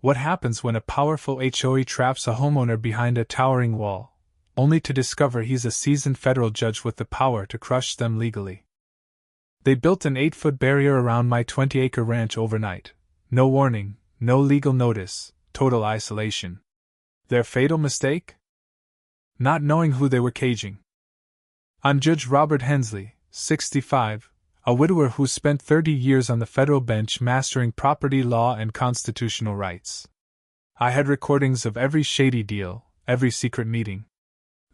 What happens when a powerful HOA traps a homeowner behind a towering wall, only to discover he's a seasoned federal judge with the power to crush them legally? They built an 8-foot barrier around my 20-acre ranch overnight. No warning, no legal notice, total isolation. Their fatal mistake? Not knowing who they were caging. I'm Judge Robert Hensley, 65, a widower who spent 30 years on the federal bench mastering property law and constitutional rights. I had recordings of every shady deal, every secret meeting.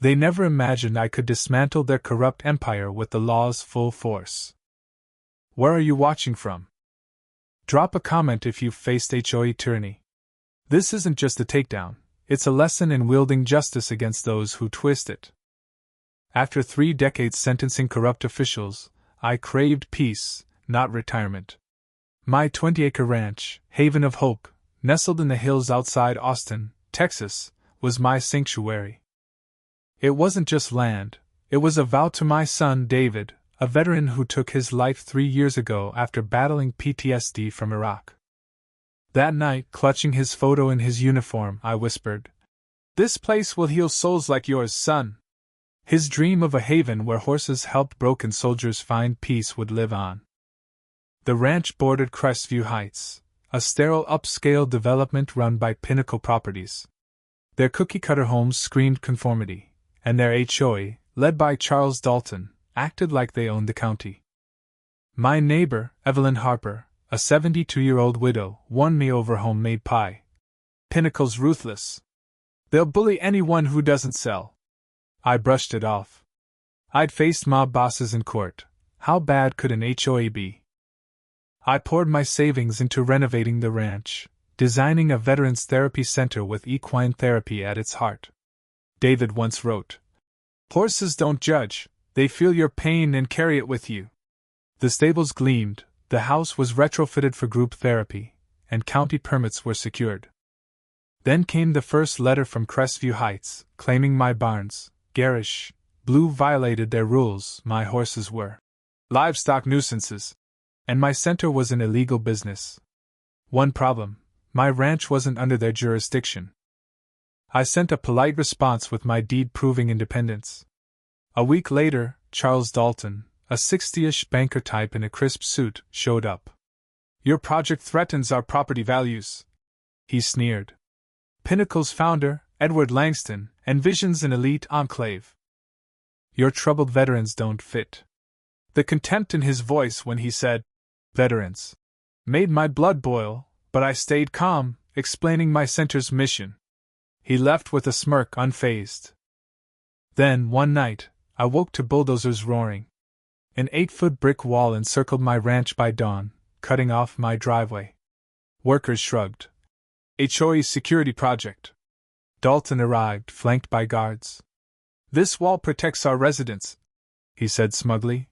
They never imagined I could dismantle their corrupt empire with the law's full force. Where are you watching from? Drop a comment if you've faced HOA tyranny. This isn't just a takedown, it's a lesson in wielding justice against those who twist it. After 3 decades sentencing corrupt officials, I craved peace, not retirement. My 20-acre ranch, haven of hope, nestled in the hills outside Austin, Texas, was my sanctuary. It wasn't just land, it was a vow to my son David, a veteran who took his life 3 years ago after battling PTSD from Iraq. That night, clutching his photo in his uniform, I whispered, "This place will heal souls like yours, son." His dream of a haven where horses helped broken soldiers find peace would live on. The ranch bordered Crestview Heights, a sterile upscale development run by Pinnacle Properties. Their cookie-cutter homes screamed conformity, and their HOA, led by Charles Dalton, acted like they owned the county. My neighbor, Evelyn Harper, a 72-year-old widow, won me over homemade pie. Pinnacle's ruthless. They'll bully anyone who doesn't sell. I brushed it off. I'd faced mob bosses in court. How bad could an HOA be? I poured my savings into renovating the ranch, designing a veterans therapy center with equine therapy at its heart. David once wrote, "Horses don't judge, they feel your pain and carry it with you." The stables gleamed, the house was retrofitted for group therapy, and county permits were secured. Then came the first letter from Crestview Heights, claiming my barns, garish, blue, violated their rules. My horses were livestock nuisances, and my center was an illegal business. One problem: my ranch wasn't under their jurisdiction. I sent a polite response with my deed proving independence. A week later, Charles Dalton, a 60-ish banker type in a crisp suit, showed up. "Your project threatens our property values," he sneered. "Pinnacle's founder, Edward Langston, envisions an elite enclave. Your troubled veterans don't fit." The contempt in his voice when he said, "veterans," made my blood boil, but I stayed calm, explaining my center's mission. He left with a smirk, unfazed. Then, one night, I woke to bulldozers roaring. An 8-foot brick wall encircled my ranch by dawn, cutting off my driveway. Workers shrugged. "HOA's security project." Dalton arrived, flanked by guards. "This wall protects our residents," he said smugly.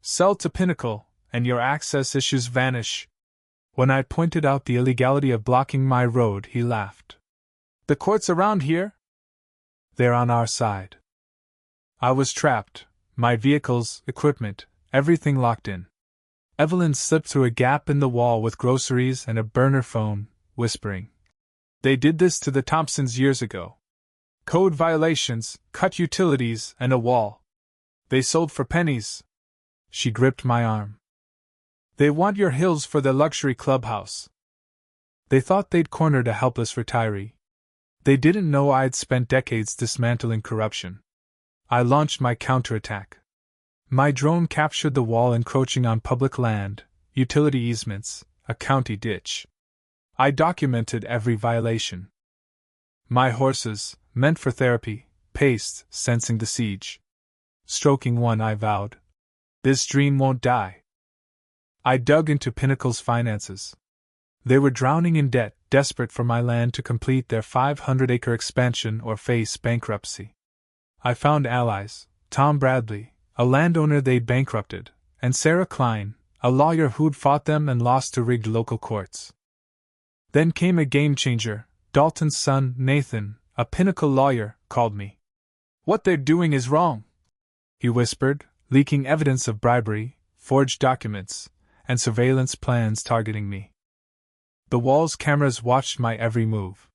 "Sell to Pinnacle, and your access issues vanish." When I pointed out the illegality of blocking my road, he laughed. "The courts around here? They're on our side." I was trapped, my vehicles, equipment, everything locked in. Evelyn slipped through a gap in the wall with groceries and a burner phone, whispering, "They did this to the Thompsons years ago. Code violations, cut utilities, and a wall. They sold for pennies." She gripped my arm. "They want your hills for their luxury clubhouse." They thought they'd cornered a helpless retiree. They didn't know I'd spent decades dismantling corruption. I launched my counterattack. My drone captured the wall encroaching on public land, utility easements, a county ditch. I documented every violation. My horses, meant for therapy, paced, sensing the siege. Stroking one, I vowed, "This dream won't die." I dug into Pinnacle's finances. They were drowning in debt, desperate for my land to complete their 500-acre expansion or face bankruptcy. I found allies: Tom Bradley, a landowner they'd bankrupted, and Sarah Klein, a lawyer who'd fought them and lost to rigged local courts. Then came a game-changer. Dalton's son, Nathan, a Pinnacle lawyer, called me. "What they're doing is wrong," he whispered, leaking evidence of bribery, forged documents, and surveillance plans targeting me. The wall's cameras watched my every move.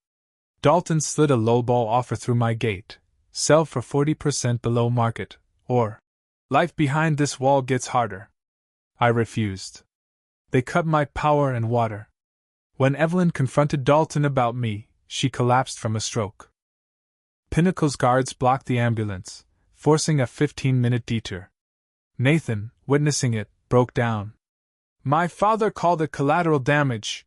Dalton slid a lowball offer through my gate. Sell for 40% below market, or life behind this wall gets harder. I refused. They cut my power and water. When Evelyn confronted Dalton about me, she collapsed from a stroke. Pinnacle's guards blocked the ambulance, forcing a 15-minute detour. Nathan, witnessing it, broke down. My father called it collateral damage,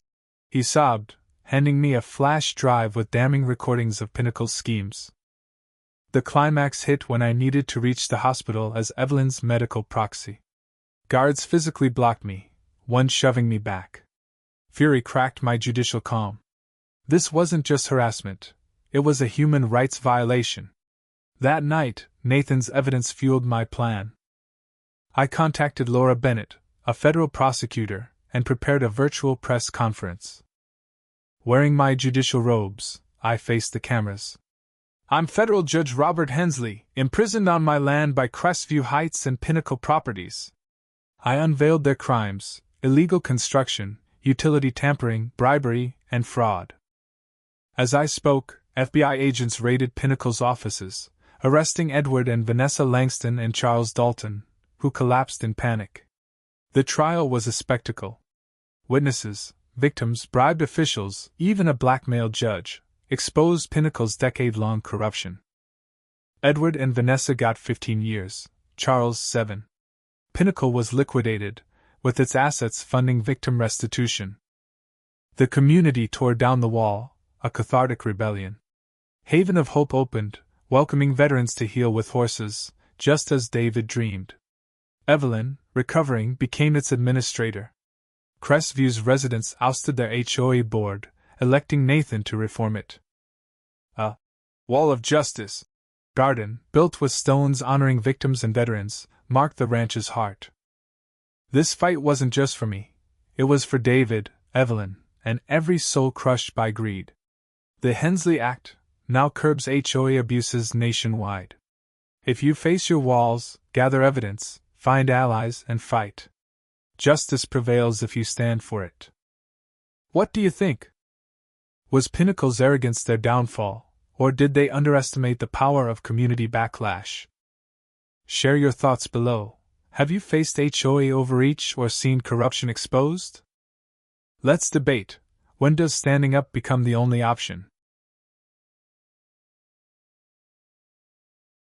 he sobbed, handing me a flash drive with damning recordings of Pinnacle's schemes. The climax hit when I needed to reach the hospital as Evelyn's medical proxy. Guards physically blocked me, one shoving me back. Fury cracked my judicial calm. This wasn't just harassment, it was a human rights violation. That night, Nathan's evidence fueled my plan. I contacted Laura Bennett, a federal prosecutor, and prepared a virtual press conference. Wearing my judicial robes, I faced the cameras. I'm Federal Judge Robert Hensley, imprisoned on my land by Crestview Heights and Pinnacle Properties. I unveiled their crimes: illegal construction, utility tampering, bribery, and fraud. As I spoke, FBI agents raided Pinnacle's offices, arresting Edward and Vanessa Langston and Charles Dalton, who collapsed in panic. The trial was a spectacle. Witnesses, victims, bribed officials, even a blackmail judge, exposed Pinnacle's decade-long corruption. Edward and Vanessa got 15 years, Charles 7. Pinnacle was liquidated, with its assets funding victim restitution. The community tore down the wall, a cathartic rebellion. Haven of Hope opened, welcoming veterans to heal with horses, just as David dreamed. Evelyn, recovering, became its administrator. Crestview's residents ousted their HOA board, electing Nathan to reform it. A wall of justice, garden, built with stones honoring victims and veterans, marked the ranch's heart. This fight wasn't just for me. It was for David, Evelyn, and every soul crushed by greed. The Hensley Act now curbs HOA abuses nationwide. If you face your walls, gather evidence, find allies, and fight. Justice prevails if you stand for it. What do you think? Was Pinnacle's arrogance their downfall, or did they underestimate the power of community backlash? Share your thoughts below. Have you faced HOA overreach or seen corruption exposed? Let's debate. When does standing up become the only option?